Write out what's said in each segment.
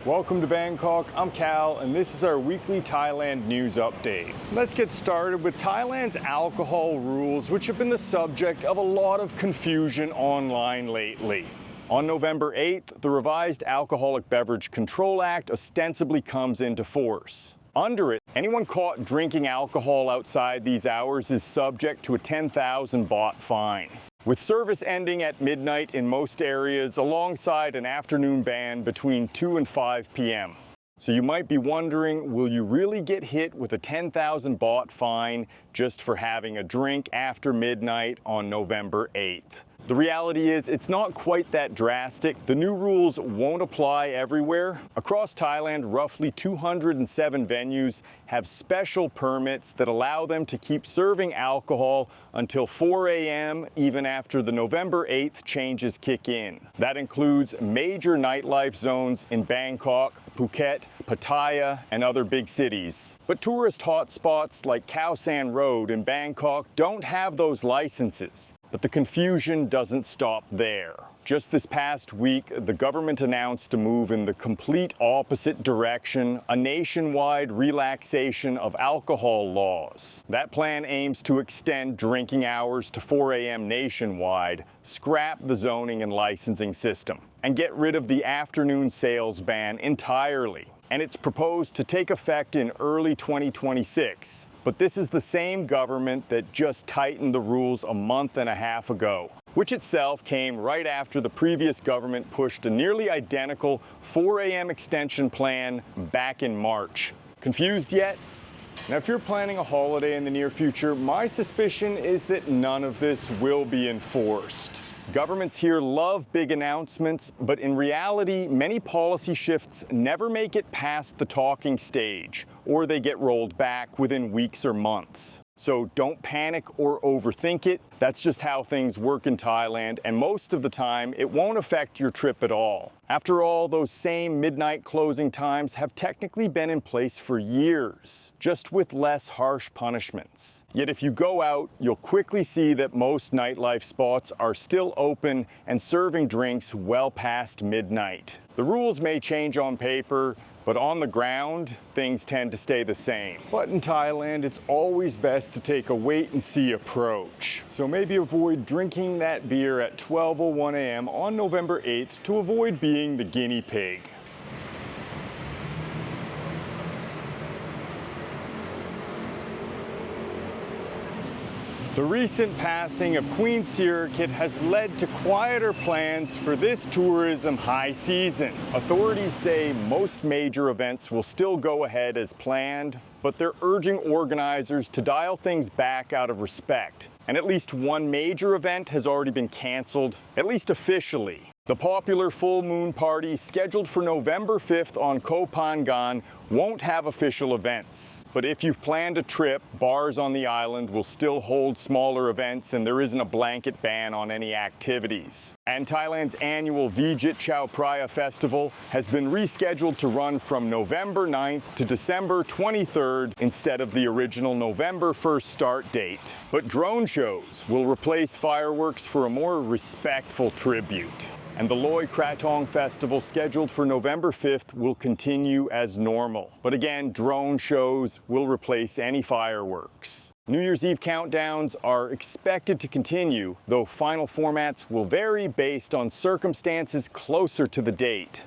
Welcome to Bangkok, I'm Cal, and this is our weekly Thailand news update. Let's get started with Thailand's alcohol rules, which have been the subject of a lot of confusion online lately. On November 8th, the revised Alcoholic Beverage Control Act ostensibly comes into force. Under it, anyone caught drinking alcohol outside these hours is subject to a 10,000 baht fine, with service ending at midnight in most areas alongside an afternoon ban between 2 and 5 p.m. So you might be wondering, will you really get hit with a 10,000 baht fine just for having a drink after midnight on November 8th? The reality is, it's not quite that drastic. The new rules won't apply everywhere. Across Thailand, roughly 207 venues have special permits that allow them to keep serving alcohol until 4 a.m., even after the November 8th changes kick in. That includes major nightlife zones in Bangkok, Phuket, Pattaya, and other big cities. But tourist hotspots like Khao San Road in Bangkok don't have those licenses. But the confusion doesn't stop there. Just this past week, the government announced a move in the complete opposite direction, a nationwide relaxation of alcohol laws. That plan aims to extend drinking hours to 4 a.m. nationwide, scrap the zoning and licensing system, and get rid of the afternoon sales ban entirely. And it's proposed to take effect in early 2026. But this is the same government that just tightened the rules a month and a half ago, which itself came right after the previous government pushed a nearly identical 4 a.m. extension plan back in March. Confused yet? Now, if you're planning a holiday in the near future, my suspicion is that none of this will be enforced. Governments here love big announcements, but in reality, many policy shifts never make it past the talking stage, or they get rolled back within weeks or months. So don't panic or overthink it. That's just how things work in Thailand, and most of the time, it won't affect your trip at all. After all, those same midnight closing times have technically been in place for years, just with less harsh punishments. Yet if you go out, you'll quickly see that most nightlife spots are still open and serving drinks well past midnight. The rules may change on paper, but on the ground, things tend to stay the same. But in Thailand, it's always best to take a wait-and-see approach. So maybe avoid drinking that beer at 12:01 a.m. on November 8th to avoid being the guinea pig. The recent passing of Queen Sirikit has led to quieter plans for this tourism high season. Authorities say most major events will still go ahead as planned, but they're urging organizers to dial things back out of respect. And at least one major event has already been canceled, at least officially. The popular full moon party scheduled for November 5th on Koh Phangan won't have official events. But if you've planned a trip, bars on the island will still hold smaller events, and there isn't a blanket ban on any activities. And Thailand's annual Vijit Chao Phraya Festival has been rescheduled to run from November 9th to December 23rd instead of the original November 1st start date. But drone shows will replace fireworks for a more respectful tribute. And the Loy Krathong Festival, scheduled for November 5th, will continue as normal. But again, drone shows will replace any fireworks. New Year's Eve countdowns are expected to continue, though final formats will vary based on circumstances closer to the date.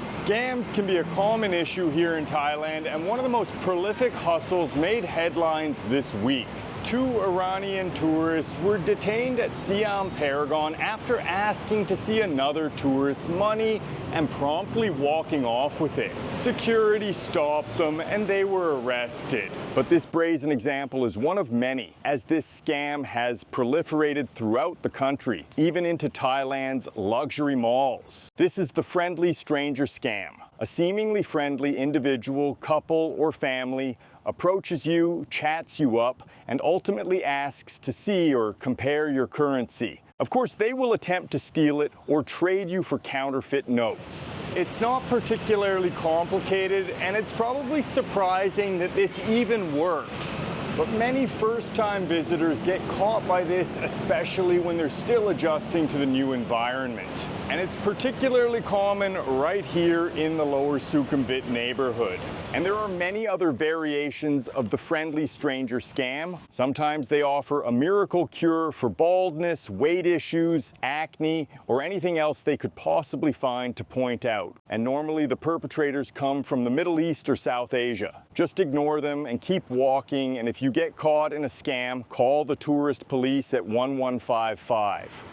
Scams can be a common issue here in Thailand, and one of the most prolific hustles made headlines this week. 2 Iranian tourists were detained at Siam Paragon after asking to see another tourist's money and promptly walking off with it. Security stopped them and they were arrested. But this brazen example is one of many, as this scam has proliferated throughout the country, even into Thailand's luxury malls. This is the friendly stranger scam. A seemingly friendly individual, couple, or family approaches you, chats you up, and ultimately asks to see or compare your currency. Of course, they will attempt to steal it or trade you for counterfeit notes. It's not particularly complicated, and it's probably surprising that this even works. But many first-time visitors get caught by this, especially when they're still adjusting to the new environment. And it's particularly common right here in the Lower Sukhumvit neighborhood. And there are many other variations of the friendly stranger scam. Sometimes they offer a miracle cure for baldness, weight issues, acne, or anything else they could possibly find to point out. And normally the perpetrators come from the Middle East or South Asia. Just ignore them and keep walking, and if you get caught in a scam, call the tourist police at 1155.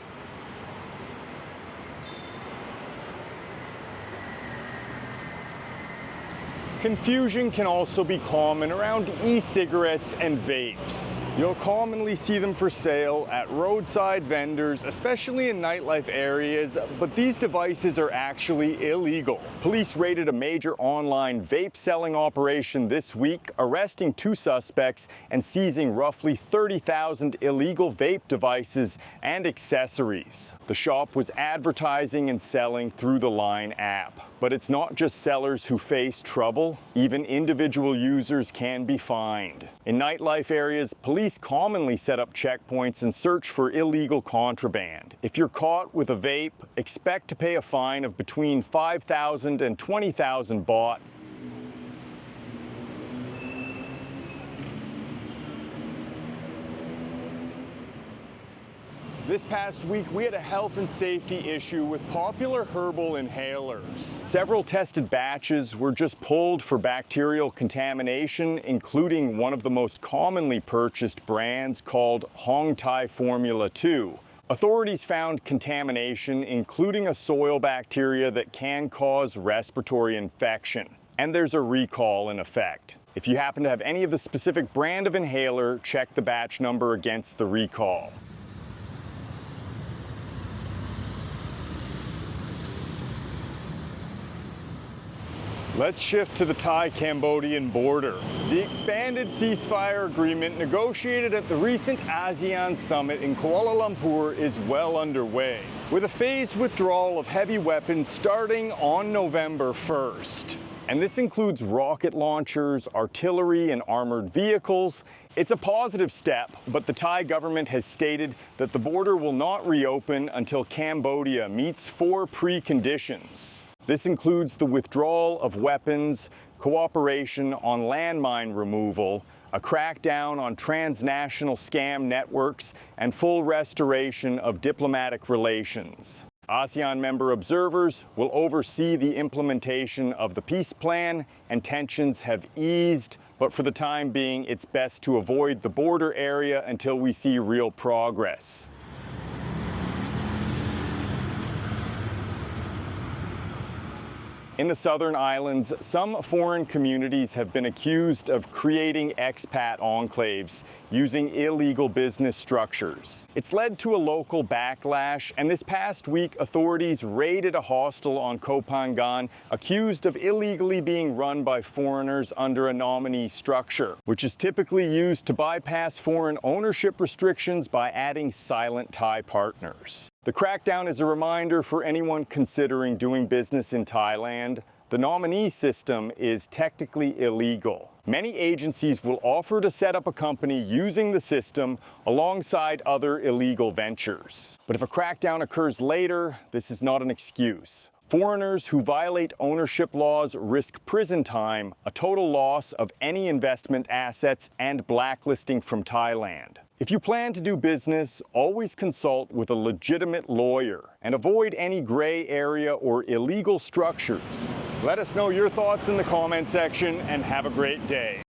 Confusion can also be common around e-cigarettes and vapes. You'll commonly see them for sale at roadside vendors, especially in nightlife areas, but these devices are actually illegal. Police raided a major online vape selling operation this week, arresting 2 suspects and seizing roughly 30,000 illegal vape devices and accessories. The shop was advertising and selling through the Line app. But it's not just sellers who face trouble. Even individual users can be fined. In nightlife areas, police commonly set up checkpoints and search for illegal contraband. If you're caught with a vape, expect to pay a fine of between 5,000 and 20,000 baht. This past week, we had a health and safety issue with popular herbal inhalers. Several tested batches were just pulled for bacterial contamination, including one of the most commonly purchased brands called Hong Thai Formula 2. Authorities found contamination, including a soil bacteria that can cause respiratory infection. And there's a recall in effect. If you happen to have any of the specific brand of inhaler, check the batch number against the recall. Let's shift to the Thai-Cambodian border. The expanded ceasefire agreement negotiated at the recent ASEAN summit in Kuala Lumpur is well underway, with a phased withdrawal of heavy weapons starting on November 1st. And this includes rocket launchers, artillery, and armored vehicles. It's a positive step, but the Thai government has stated that the border will not reopen until Cambodia meets 4 preconditions. This includes the withdrawal of weapons, cooperation on landmine removal, a crackdown on transnational scam networks, and full restoration of diplomatic relations. ASEAN member observers will oversee the implementation of the peace plan, and tensions have eased, but for the time being, it's best to avoid the border area until we see real progress. In the southern islands, some foreign communities have been accused of creating expat enclaves using illegal business structures. It's led to a local backlash, and this past week, authorities raided a hostel on Koh Phangan accused of illegally being run by foreigners under a nominee structure, which is typically used to bypass foreign ownership restrictions by adding silent Thai partners. The crackdown is a reminder for anyone considering doing business in Thailand. The nominee system is technically illegal. Many agencies will offer to set up a company using the system alongside other illegal ventures. But if a crackdown occurs later, this is not an excuse. Foreigners who violate ownership laws risk prison time, a total loss of any investment assets, and blacklisting from Thailand. If you plan to do business, always consult with a legitimate lawyer and avoid any gray area or illegal structures. Let us know your thoughts in the comment section and have a great day.